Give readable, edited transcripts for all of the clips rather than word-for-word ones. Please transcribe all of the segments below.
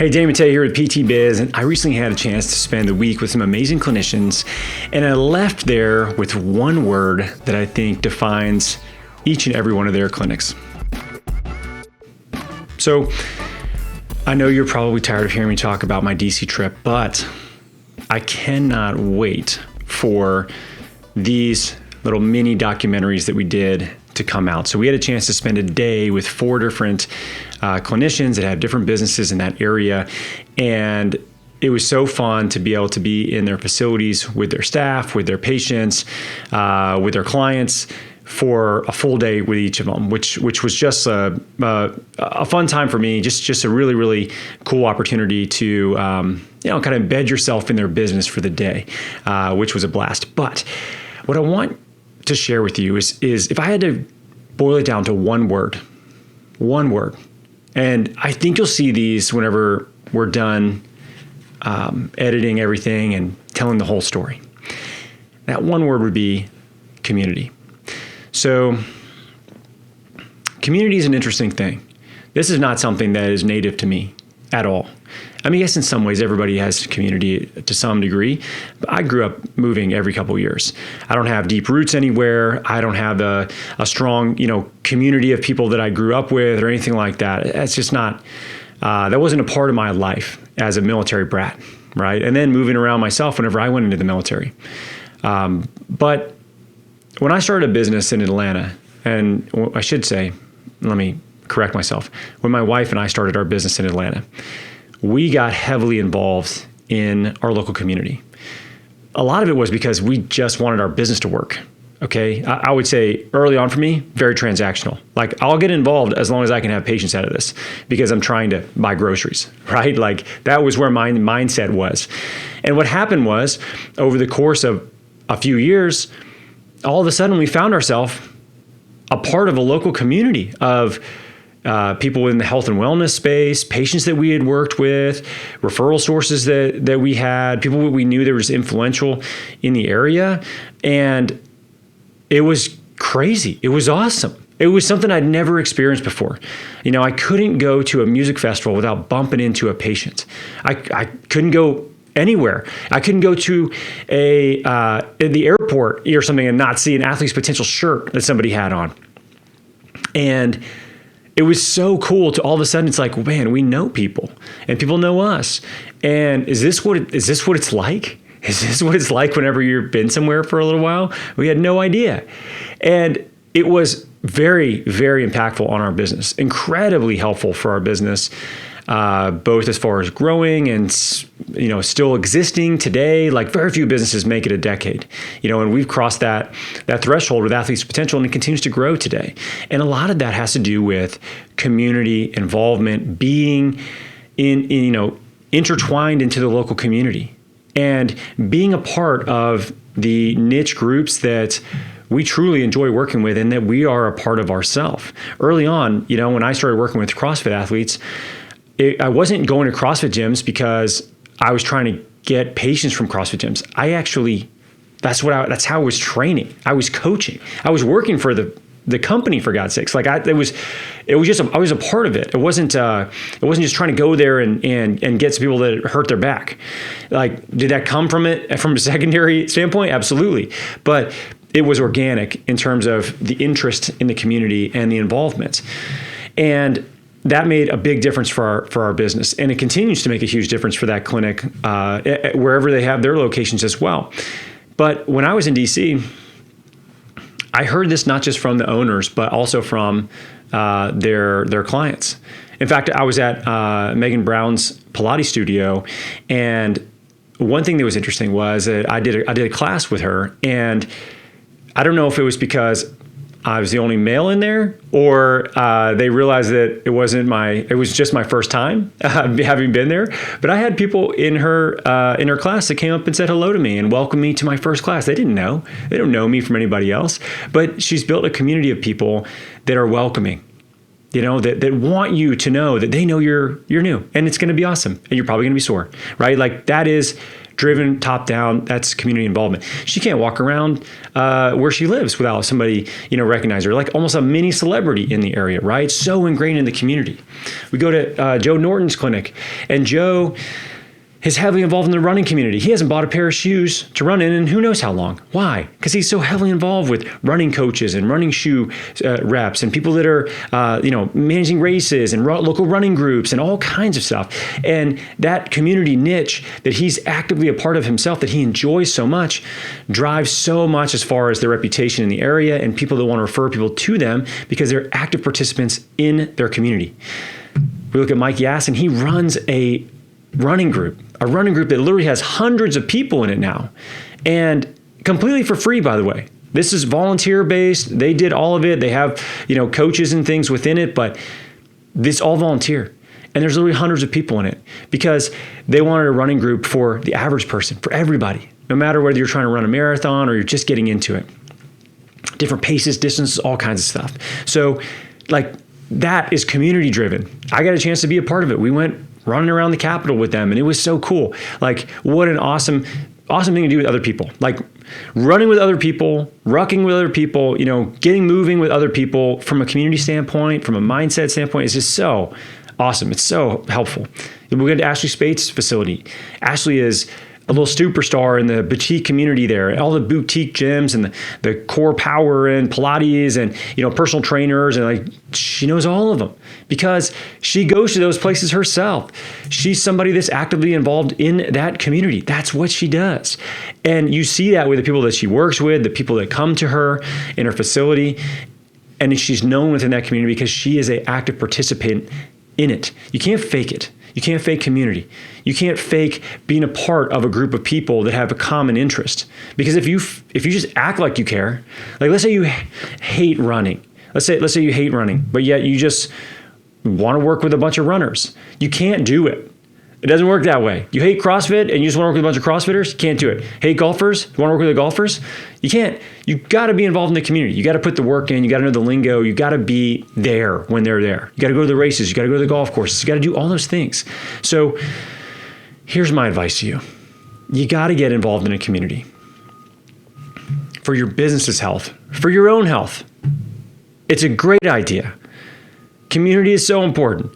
Hey, Damon here with PT Biz, and I recently had a chance to spend the week with some amazing clinicians, and I left there with one word that I think defines each and every one of their clinics. So, I know you're probably tired of hearing me talk about my DC trip, but I cannot wait for these little mini documentaries that we did to come out. So we had a chance to spend a day with 4 different clinicians that have different businesses in that area. And it was so fun to be able to be in their facilities with their staff, with their patients, with their clients for a full day with each of them, which was just a fun time for me, just a really, really cool opportunity to kind of embed yourself in their business for the day, which was a blast. But what I want to share with you is if I had to boil it down to one word, and I think you'll see these whenever we're done editing everything and telling the whole story. That one word would be community. So community is an interesting thing. This is not something that is native to me at all. I mean, yes, in some ways, everybody has community to some degree, but I grew up moving every couple of years. I don't have deep roots anywhere. I don't have a strong, community of people that I grew up with or anything like that. That's just not, that wasn't a part of my life as a military brat, right? And then moving around myself whenever I went into the military. But when I started a business in Atlanta, and I should say, let me correct myself, when my wife and I started our business in Atlanta, we got heavily involved in our local community. A lot of it was because we just wanted our business to work. Okay. I would say early on for me, very transactional. Like, I'll get involved as long as I can have patients out of this because I'm trying to buy groceries, right? Like, that was where my mindset was. And what happened was, over the course of a few years, all of a sudden we found ourselves a part of a local community of people in the health and wellness space, patients that we had worked with, referral sources that we had, people that we knew that were just influential in the area. And it was crazy. It was awesome. It was something I'd never experienced before. I couldn't go to a music festival without bumping into a patient. I couldn't go anywhere. I couldn't go to the airport or something and not see an athlete's potential shirt that somebody had on. And it was so cool to all of a sudden, it's like, man, we know people and people know us. And is this what it's like? Is this what it's like whenever you've been somewhere for a little while? We had no idea. And it was very, very impactful on our business, incredibly helpful for our business, both as far as growing and, still existing today. Like, very few businesses make it a decade, and we've crossed that threshold with Athletes Potential, and it continues to grow today. And a lot of that has to do with community involvement, being intertwined into the local community and being a part of the niche groups that we truly enjoy working with and that we are a part of ourselves. Early on, when I started working with CrossFit athletes, I wasn't going to CrossFit gyms because I was trying to get patients from CrossFit gyms. That's how I was training. I was coaching. I was working for the company, for God's sakes. Like, I was a part of it. It wasn't just trying to go there and get some people that hurt their back. Like, did that come from a secondary standpoint? Absolutely. But it was organic in terms of the interest in the community and the involvement. And that made a big difference for our business, and it continues to make a huge difference for that clinic wherever they have their locations as well. But when I was in DC, I heard this not just from the owners, but also from their clients. In fact, I was at Megan Brown's Pilates studio, and one thing that was interesting was that I did a class with her, and I don't know if it was because I was the only male in there, or they realized that it was just my first time having been there. But I had people in her class that came up and said hello to me and welcomed me to my first class. They don't know me from anybody else, but she's built a community of people that are welcoming. that want you to know that they know you're new, and it's going to be awesome, and you're probably going to be sore, right? Like that is driven top down. That's community involvement. She can't walk around where she lives without somebody, recognize her, like almost a mini celebrity in the area, right? So ingrained in the community. We go to Joe Norton's clinic, and Joe is heavily involved in the running community. He hasn't bought a pair of shoes to run in who knows how long. Why? Because he's so heavily involved with running coaches and running shoe reps and people that are, managing races and local running groups and all kinds of stuff. And that community niche that he's actively a part of himself, that he enjoys so much, drives so much as far as their reputation in the area and people that want to refer people to them because they're active participants in their community. We look at Mike Yassin. He runs a running group that literally has hundreds of people in it now, and completely for free, by the way. This is volunteer based. They did all of it. They have, coaches and things within it, but this all volunteer. And there's literally hundreds of people in it because they wanted a running group for the average person, for everybody, no matter whether you're trying to run a marathon or you're just getting into it. Different paces, distances, all kinds of stuff. So like that is community driven. I got a chance to be a part of it. We went running around the Capitol with them, and it was so cool. Like, what an awesome thing to do with other people. Like, running with other people, rucking with other people, getting moving with other people from a community standpoint, from a mindset standpoint, is just so awesome. It's so helpful. We went to Ashley Spate's facility. Ashley is a little superstar in the boutique community there, all the boutique gyms and the core power and Pilates and, personal trainers. And like, she knows all of them because she goes to those places herself. She's somebody that's actively involved in that community. That's what she does. And you see that with the people that she works with, the people that come to her in her facility. And she's known within that community because she is an active participant in it. You can't fake it. You can't fake community. You can't fake being a part of a group of people that have a common interest. Because if you just act like you care, like let's say you hate running. Let's say you hate running, but yet you just want to work with a bunch of runners. You can't do it. It doesn't work that way. You hate CrossFit and you just want to work with a bunch of CrossFitters? You can't do it. Hate golfers? You want to work with the golfers? You can't. You got to be involved in the community. You got to put the work in. You got to know the lingo. You got to be there when they're there. You got to go to the races. You got to go to the golf courses. You got to do all those things. So here's my advice to you. You got to get involved in a community for your business's health, for your own health. It's a great idea. Community is so important.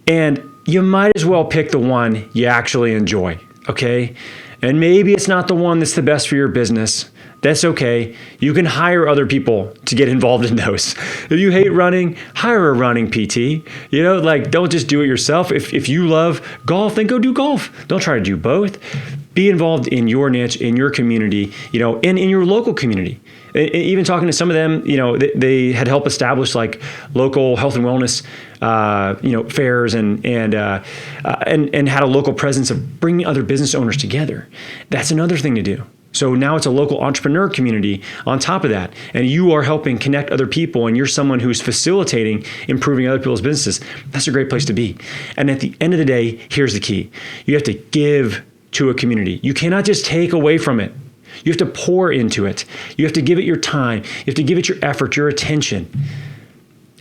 And you might as well pick the one you actually enjoy, okay? And maybe it's not the one that's the best for your business. That's okay. You can hire other people to get involved in those. If you hate running, hire a running PT. Don't just do it yourself. If you love golf, then go do golf. Don't try to do both. Be involved in your niche, in your community, and in your local community. Even talking to some of them, they had helped establish like local health and wellness, fairs and had a local presence of bringing other business owners together. That's another thing to do. So now it's a local entrepreneur community on top of that. And you are helping connect other people and you're someone who's facilitating improving other people's businesses. That's a great place to be. And at the end of the day, here's the key. You have to give to a community. You cannot just take away from it. You have to pour into it. You have to give it your time. You have to give it your effort, your attention.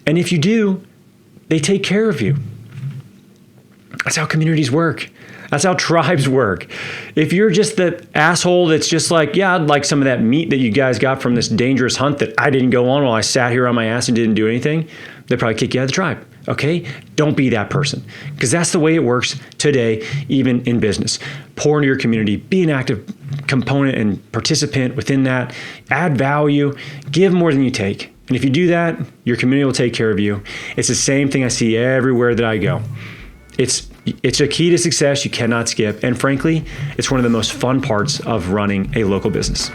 And if you do, they take care of you. That's how communities work. That's how tribes work. If you're just the asshole that's just like, yeah, I'd like some of that meat that you guys got from this dangerous hunt that I didn't go on while I sat here on my ass and didn't do anything, they'd probably kick you out of the tribe. Okay? Don't be that person, because that's the way it works today, even in business. Pour into your community, be an active component and participant within that, add value, give more than you take. And if you do that, your community will take care of you. It's the same thing I see everywhere that I go. It's a key to success you cannot skip. And frankly, it's one of the most fun parts of running a local business.